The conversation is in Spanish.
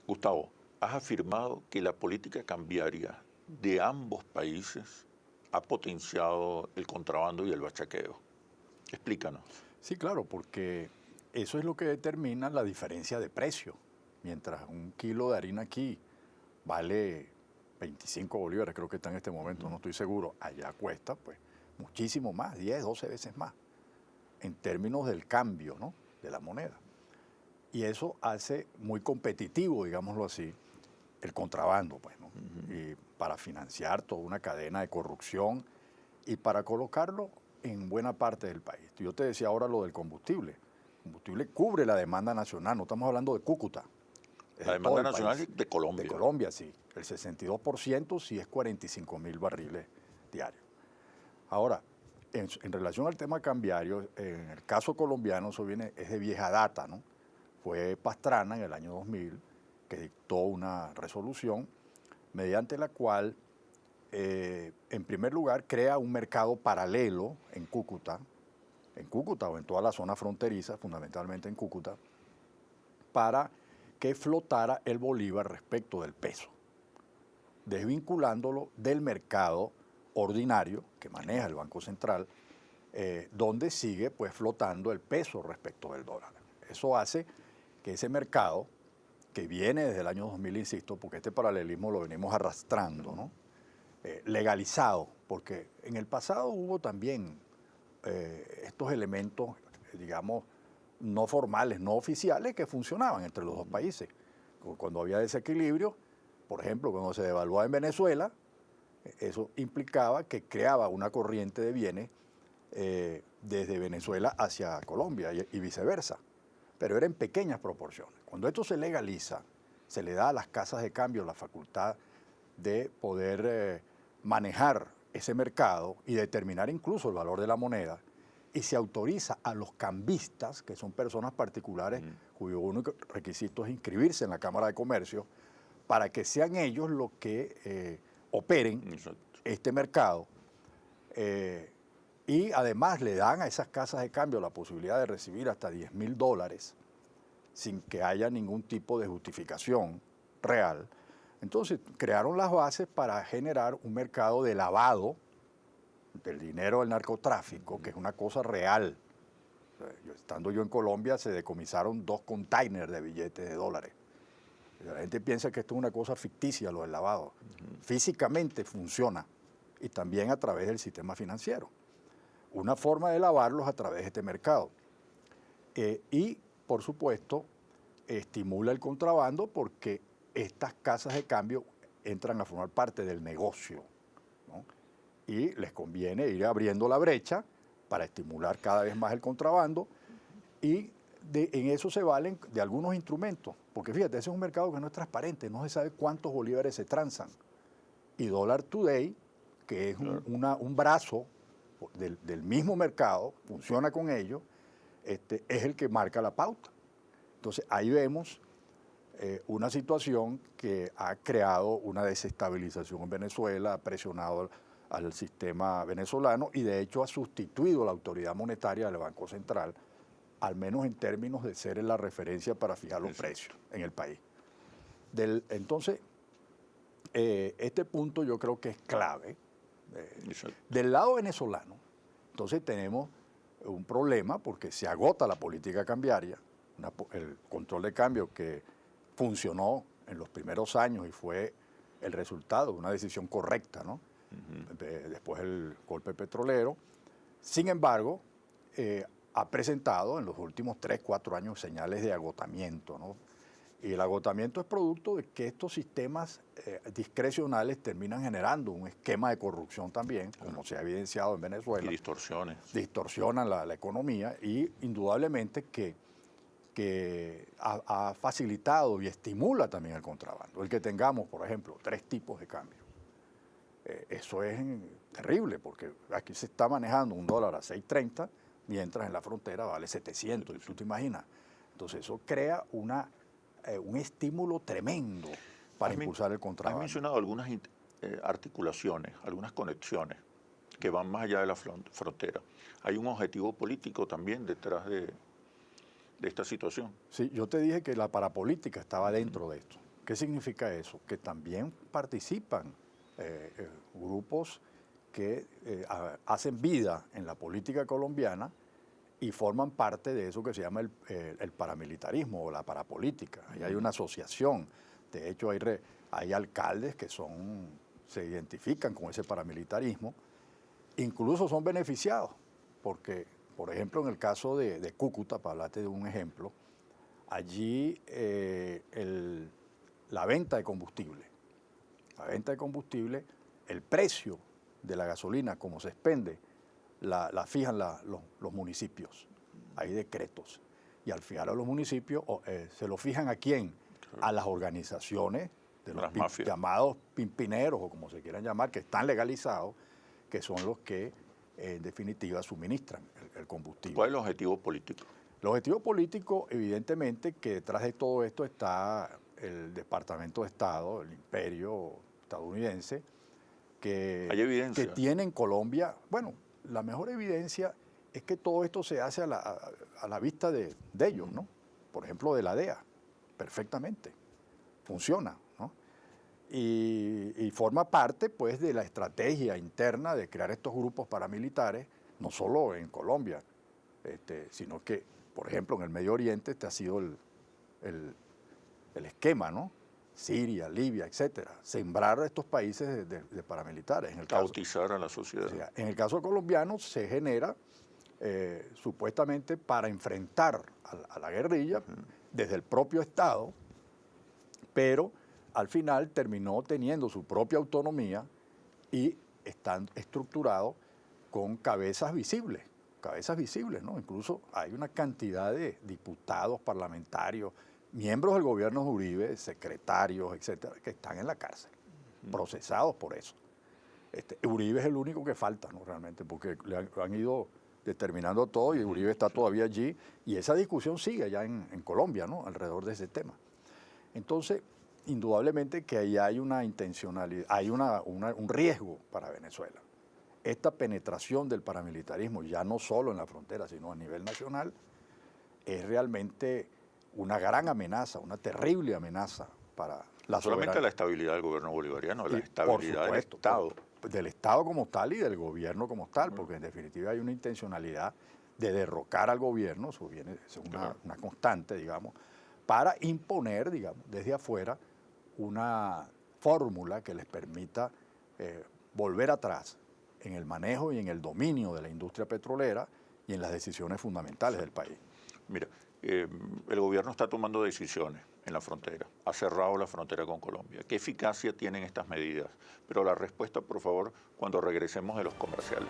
Gustavo, has afirmado que la política cambiaria de ambos países ha potenciado el contrabando y el bachaqueo. Explícanos. Sí, claro, porque eso es lo que determina la diferencia de precio. Mientras un kilo de harina aquí vale 25 bolívares, creo que está en este momento, no estoy seguro, allá cuesta pues muchísimo más, 10, 12 veces más, en términos del cambio, ¿no?, de la moneda. Y eso hace muy competitivo, digámoslo así, el contrabando, pues, ¿no? Y para financiar toda una cadena de corrupción y para colocarlo en buena parte del país. Yo te decía ahora lo del combustible. El combustible cubre la demanda nacional, no estamos hablando de Cúcuta, es La de todo demanda el nacional país. de De Colombia. Colombia, sí. El 62% sí es 45.000 barriles diarios. Ahora, en relación al tema cambiario, en el caso colombiano eso es de vieja data, ¿no? Fue Pastrana en el año 2000 que dictó una resolución mediante la cual, en primer lugar, crea un mercado paralelo en Cúcuta o en toda la zona fronteriza, fundamentalmente en Cúcuta, para que flotara el bolívar respecto del peso, desvinculándolo del mercado ordinario que maneja el Banco Central, donde sigue pues flotando el peso respecto del dólar. Eso hace que ese mercado, que viene desde el año 2000, insisto, porque este paralelismo lo venimos arrastrando, ¿no?, legalizado, porque en el pasado hubo también estos elementos, digamos, no formales, no oficiales, que funcionaban entre los dos países. Cuando había desequilibrio, por ejemplo, cuando se devaluaba en Venezuela, eso implicaba que creaba una corriente de bienes desde Venezuela hacia Colombia y viceversa, pero era en pequeñas proporciones. Cuando esto se legaliza, se le da a las casas de cambio la facultad de poder manejar ese mercado y determinar incluso el valor de la moneda, y se autoriza a los cambistas, que son personas particulares cuyo único requisito es inscribirse en la Cámara de Comercio, para que sean ellos los que operen Exacto. este mercado, y además le dan a esas casas de cambio la posibilidad de recibir hasta $10,000 sin que haya ningún tipo de justificación real. Entonces crearon las bases para generar un mercado de lavado del dinero del narcotráfico, que es una cosa real. Estando yo en Colombia, se decomisaron 2 containers de billetes de dólares. La gente piensa que esto es una cosa ficticia, lo del lavado. Físicamente funciona, y también a través del sistema financiero. Una forma de lavarlos a través de este mercado. Y, por supuesto, estimula el contrabando porque estas casas de cambio entran a formar parte del negocio, ¿no?, y les conviene ir abriendo la brecha para estimular cada vez más el contrabando, y en eso se valen de algunos instrumentos, porque fíjate, ese es un mercado que no es transparente, no se sabe cuántos bolívares se transan, y Dollar Today, que es un brazo del mismo mercado, funciona con ellos, es el que marca la pauta. Entonces ahí vemos una situación que ha creado una desestabilización en Venezuela, ha presionado al sistema venezolano y de hecho ha sustituido la autoridad monetaria del Banco Central, al menos en términos de ser la referencia para fijar los precios en el país. Entonces, este punto yo creo que es clave. Del lado venezolano, entonces tenemos un problema porque se agota la política cambiaria, el control de cambio que funcionó en los primeros años y fue el resultado de una decisión correcta, ¿no?, después del golpe petrolero. Sin embargo, ha presentado en los últimos 3, 4 años señales de agotamiento, ¿no? Y el agotamiento es producto de que estos sistemas discrecionales terminan generando un esquema de corrupción también, como se ha evidenciado en Venezuela. Y distorsiones. Distorsionan la economía, y indudablemente que ha facilitado y estimula también el contrabando. El que tengamos, por ejemplo, 3 tipos de cambio. Eso es terrible, porque aquí se está manejando un dólar a 6.30, mientras en la frontera vale 700, ¿tú te imaginas? Entonces eso crea un estímulo tremendo para impulsar el contrabando. Has mencionado algunas articulaciones, algunas conexiones que van más allá de la frontera. ¿Hay un objetivo político también detrás de esta situación? Sí, yo te dije que la parapolítica estaba dentro de esto. ¿Qué significa eso? Que también participan grupos que hacen vida en la política colombiana y forman parte de eso que se llama el paramilitarismo o la parapolítica. Ahí hay una asociación. De hecho, hay alcaldes que se identifican con ese paramilitarismo, incluso son beneficiados, porque, por ejemplo, en el caso de Cúcuta, para hablarte de un ejemplo, allí la venta de combustible, el precio de la gasolina, como se expende, la fijan los municipios. Hay decretos. Y al fijar a los municipios, ¿se lo fijan a quién? A las organizaciones de los llamados pimpineros, o como se quieran llamar, que están legalizados, que son los que en definitiva suministran el combustible. ¿Cuál es el objetivo político? El objetivo político, evidentemente, que detrás de todo esto está el Departamento de Estado, el imperio estadounidense, que tiene en Colombia. Bueno, la mejor evidencia es que todo esto se hace a la vista de ellos, ¿no? Por ejemplo, de la DEA, perfectamente, funciona, ¿no? Y forma parte, pues, de la estrategia interna de crear estos grupos paramilitares, no solo en Colombia, sino que, por ejemplo, en el Medio Oriente este ha sido el esquema, ¿no? Siria, Libia, etcétera, sembrar a estos países de paramilitares. Cautizar a la sociedad. O sea, en el caso colombiano se genera supuestamente para enfrentar a la guerrilla desde el propio Estado, pero al final terminó teniendo su propia autonomía y están estructurados con cabezas visibles, ¿no? Incluso hay una cantidad de diputados, parlamentarios, miembros del gobierno de Uribe, secretarios, etcétera, que están en la cárcel, procesados por eso. Uribe es el único que falta, ¿no? Realmente, porque han ido determinando todo y Uribe está todavía allí, y esa discusión sigue allá en Colombia, ¿no? Alrededor de ese tema. Entonces, indudablemente que ahí hay una intencionalidad, hay un riesgo para Venezuela. Esta penetración del paramilitarismo, ya no solo en la frontera, sino a nivel nacional, es realmente una gran amenaza, una terrible amenaza para la solamente la estabilidad del gobierno bolivariano, la estabilidad del Estado. Del Estado como tal y del gobierno como tal, porque en definitiva hay una intencionalidad de derrocar al gobierno, eso viene, es una constante, digamos, para imponer, digamos, desde afuera una fórmula que les permita volver atrás en el manejo y en el dominio de la industria petrolera y en las decisiones fundamentales del país. Mira, el gobierno está tomando decisiones en la frontera, ha cerrado la frontera con Colombia. ¿Qué eficacia tienen estas medidas? Pero la respuesta, por favor, cuando regresemos de los comerciales.